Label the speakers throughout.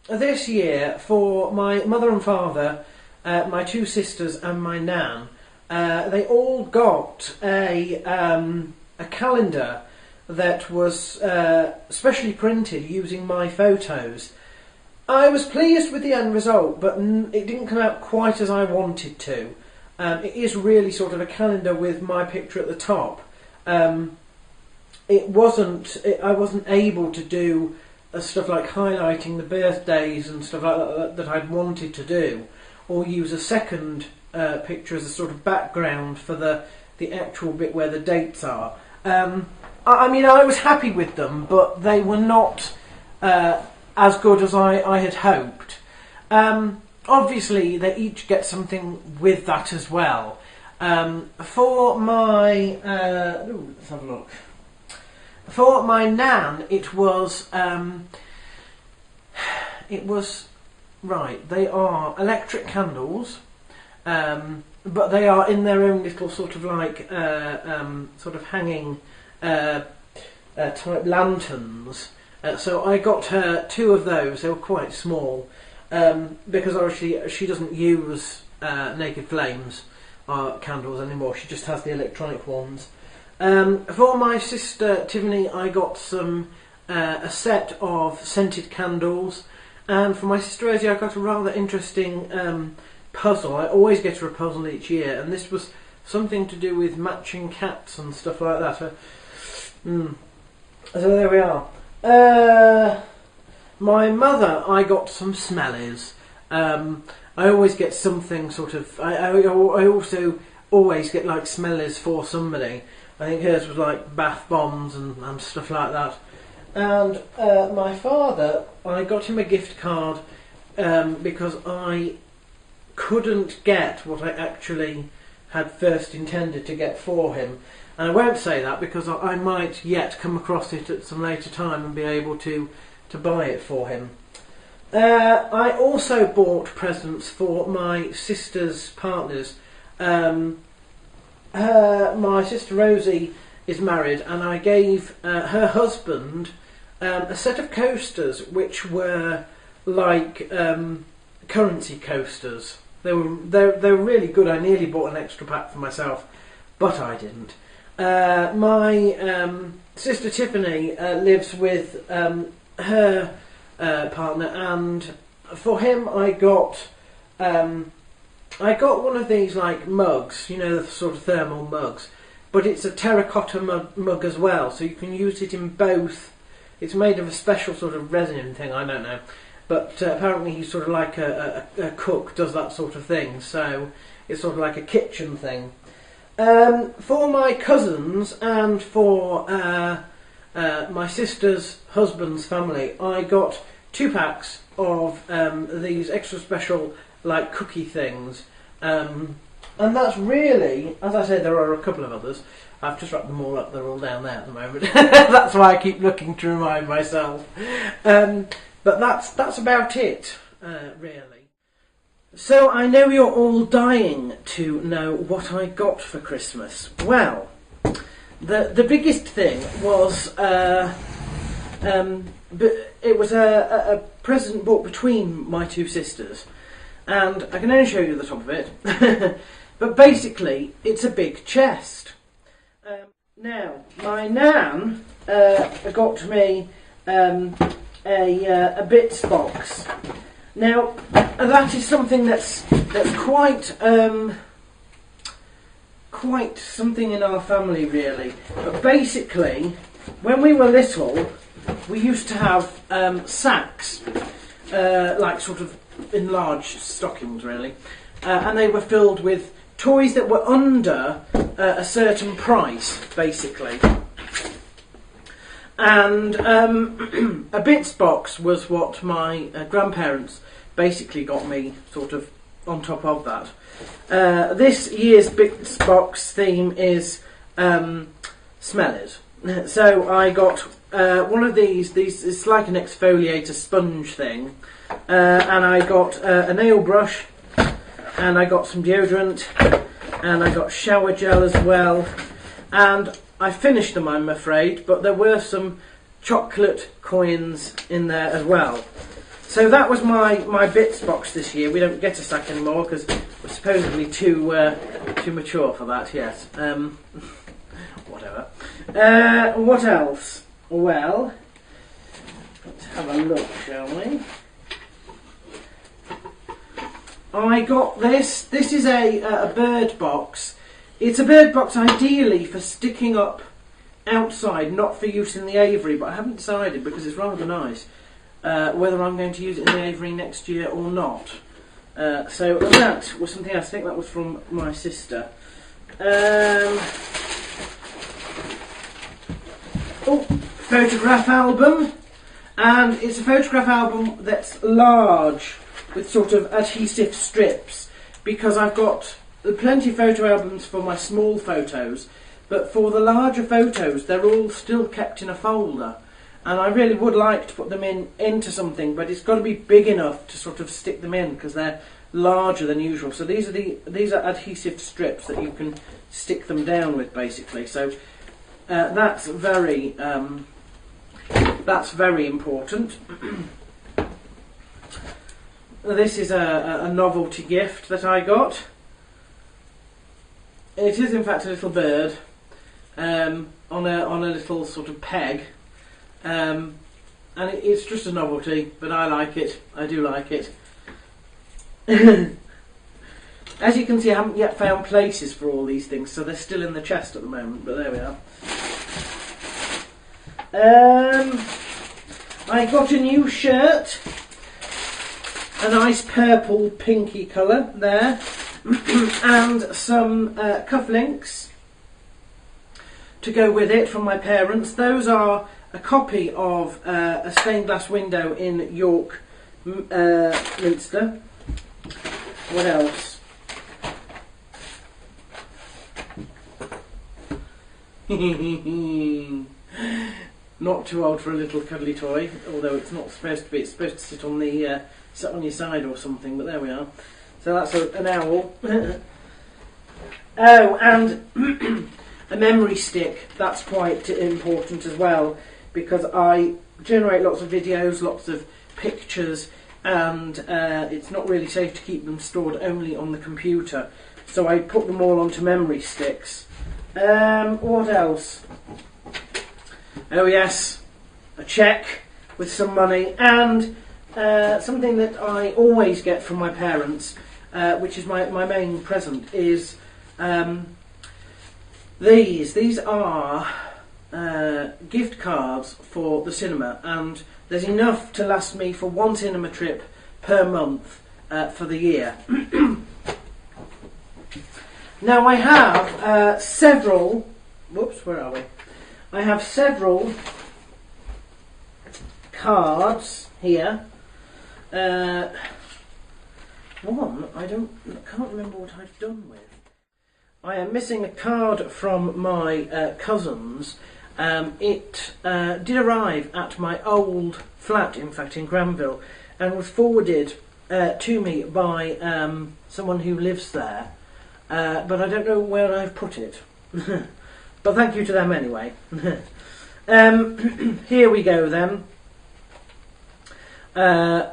Speaker 1: this year, for my mother and father, my two sisters and my nan, they all got a calendar that was specially printed using my photos. I was pleased with the end result, but it didn't come out quite as I wanted to. It is really sort of a calendar with my picture at the top. I wasn't able to do stuff like highlighting the birthdays and stuff like that I'd wanted to do, or use a second picture as a sort of background for the actual bit where the dates are. I mean, I was happy with them, but they were not as good as I had hoped. Obviously, they each get something with that as well. For my let's have a look. For my nan, it was right. They are electric candles, but they are in their own little sort of like sort of hanging type lanterns. So I got her two of those. They were quite small because obviously she doesn't use naked flames candles anymore. She just has the electronic ones. For my sister Tiffany, I got a set of scented candles, and for my sister Rosie, I got a rather interesting puzzle. I always get her a puzzle each year, and this was something to do with matching cats and stuff like that. So there we are. My mother, I got some smellies. I always get something sort of. I also always get like smellies for somebody. I think hers was like bath bombs and stuff like that. And my father, I got him a gift card because I couldn't get what I actually had first intended to get for him. And I won't say that because I might yet come across it at some later time and be able to buy it for him. I also bought presents for my sister's partners. My sister Rosie is married, and I gave her husband a set of coasters which were like currency coasters. They were really good. I nearly bought an extra pack for myself, but I didn't. My sister Tiffany lives with her partner, and for him I got one of these like mugs, you know, the sort of thermal mugs, but it's a terracotta mug as well, so you can use it in both. It's made of a special sort of resin thing, I don't know, but apparently he's sort of like a cook, does that sort of thing, so it's sort of like a kitchen thing. For my cousins and for my sister's husband's family, I got 2 packs of these extra special like cookie things, and that's really, as I said, there are a couple of others. I've just wrapped them all up, they're all down there at the moment. That's why I keep looking to remind myself. But that's about it, really. So I know you're all dying to know what I got for Christmas. Well, the biggest thing was it was a present bought between my two sisters, and I can only show you the top of it. But basically, it's a big chest. Now, my nan got me a bits box. Now, that is something that's quite something in our family, really. But basically, when we were little, we used to have sacks, like sort of enlarged stockings, really, and they were filled with toys that were under a certain price, basically. And a bits box was what my grandparents basically got me, sort of on top of that. This year's bits box theme is smellies. So I got one of these. It's like an exfoliator sponge thing, and I got a nail brush, and I got some deodorant, and I got shower gel as well, and I finished them, I'm afraid, but there were some chocolate coins in there as well. So that was my bits box this year. We don't get a stack anymore because we're supposedly too mature for that. Yes. Whatever. What else? Well, let's have a look, shall we? I got this. This is a bird box. It's a bird box ideally for sticking up outside, not for use in the aviary, but I haven't decided because it's rather nice whether I'm going to use it in the aviary next year or not. So that was something else. I think that was from my sister. Photograph album, and it's a photograph album that's large with sort of adhesive strips, because I've got plenty of photo albums for my small photos, but for the larger photos they're all still kept in a folder, and I really would like to put them into something, but it's got to be big enough to sort of stick them in because they're larger than usual. So these are adhesive strips that you can stick them down with, basically. So that's very important. This is a novelty gift that I got. It is in fact a little bird on a little sort of peg, and it's just a novelty, but I like it. I do like it. As you can see, I haven't yet found places for all these things, so they're still in the chest at the moment, but there we are. I got a new shirt, a nice purple pinky colour there, and some cufflinks to go with it from my parents. Those are a copy of a stained glass window in York Minster. What else? Not too old for a little cuddly toy, although it's not supposed to be. It's supposed to sit on the sit on your side or something, but there we are. So that's an owl. Oh, and a memory stick. That's quite important as well, because I generate lots of videos, lots of pictures, and it's not really safe to keep them stored only on the computer. So I put them all onto memory sticks. What else? Oh yes, a cheque with some money, and something that I always get from my parents, which is my main present, is these are gift cards for the cinema, and there's enough to last me for one cinema trip per month for the year. Now I have several. Whoops, where are we? I have several cards here. One I can't remember what I've done with. I am missing a card from my cousins. It did arrive at my old flat, in fact, in Granville, and was forwarded to me by someone who lives there. But I don't know where I've put it. But thank you to them anyway. Here we go then.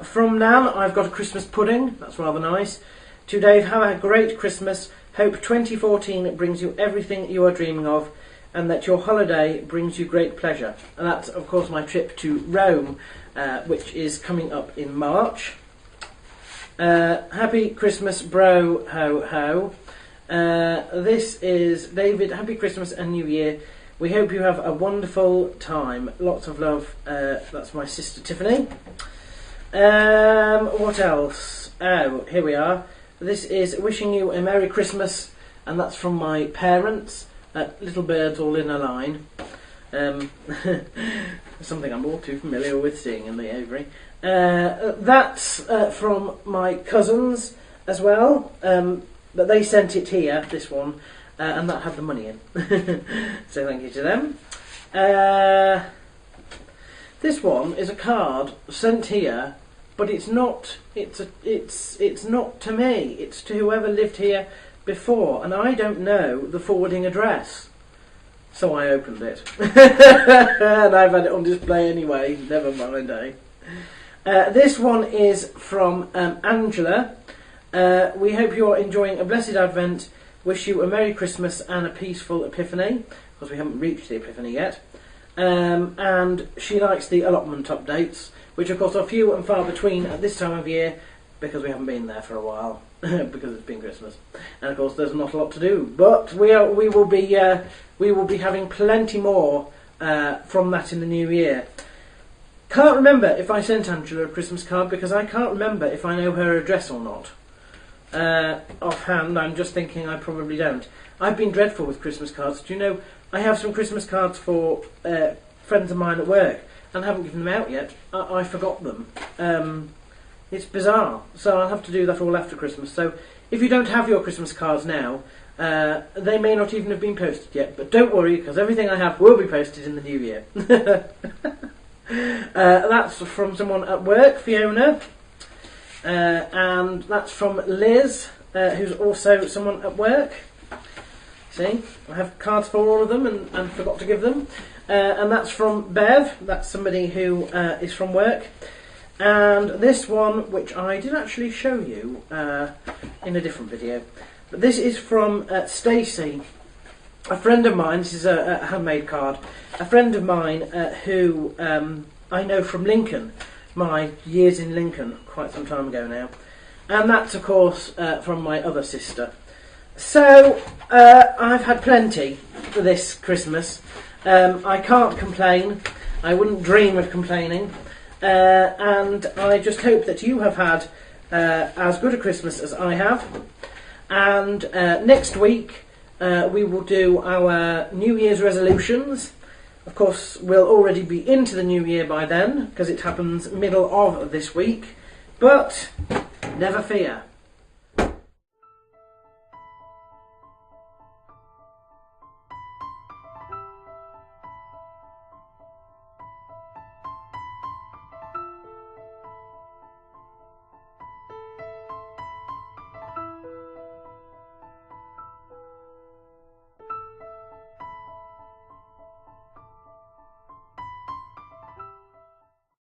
Speaker 1: From Nan, I've got a Christmas pudding. That's rather nice. To Dave, have a great Christmas. Hope 2014 brings you everything you are dreaming of, and that your holiday brings you great pleasure. And that's, of course, my trip to Rome, which is coming up in March. Happy Christmas, bro, ho ho. This is David. Happy Christmas and New Year. We hope you have a wonderful time. Lots of love. That's my sister Tiffany. What else? Oh, here we are. This is wishing you a Merry Christmas, and that's from my parents. Little birds all in a line. Something I'm all too familiar with seeing in the aviary. That's from my cousins as well. But they sent it here, this one, and that had the money in. So thank you to them. This one is a card sent here, but it's not. It's not to me. It's to whoever lived here before, and I don't know the forwarding address. So I opened it, and I've had it on display anyway. Never mind, eh? This one is from Angela. We hope you're enjoying a blessed Advent. Wish you a Merry Christmas and a peaceful Epiphany, because we haven't reached the Epiphany yet. And she likes the allotment updates, which of course are few and far between at this time of year, because we haven't been there for a while, because it's been Christmas, and of course there's not a lot to do. But we will be having plenty more from that in the new year. Can't remember if I sent Angela a Christmas card, because I can't remember if I know her address or not. Offhand, I'm just thinking I probably don't. I've been dreadful with Christmas cards. Do you know, I have some Christmas cards for friends of mine at work, and haven't given them out yet. I forgot them. It's bizarre, so I'll have to do that all after Christmas. So if you don't have your Christmas cards now, they may not even have been posted yet, but don't worry, because everything I have will be posted in the new year. That's from someone at work, Fiona, and that's from Liz, who's also someone at work. See, I have cards for all of them and forgot to give them. And that's from Bev, that's somebody who is from work. And this one, which I did actually show you in a different video, but this is from Stacey, a friend of mine. This is a handmade card. A friend of mine who I know from Lincoln, my years in Lincoln, quite some time ago now. And that's, of course, from my other sister. So, I've had plenty for this Christmas. I can't complain. I wouldn't dream of complaining. And I just hope that you have had as good a Christmas as I have. And next week we will do our New Year's resolutions. Of course, we'll already be into the new year by then, because it happens middle of this week. But never fear.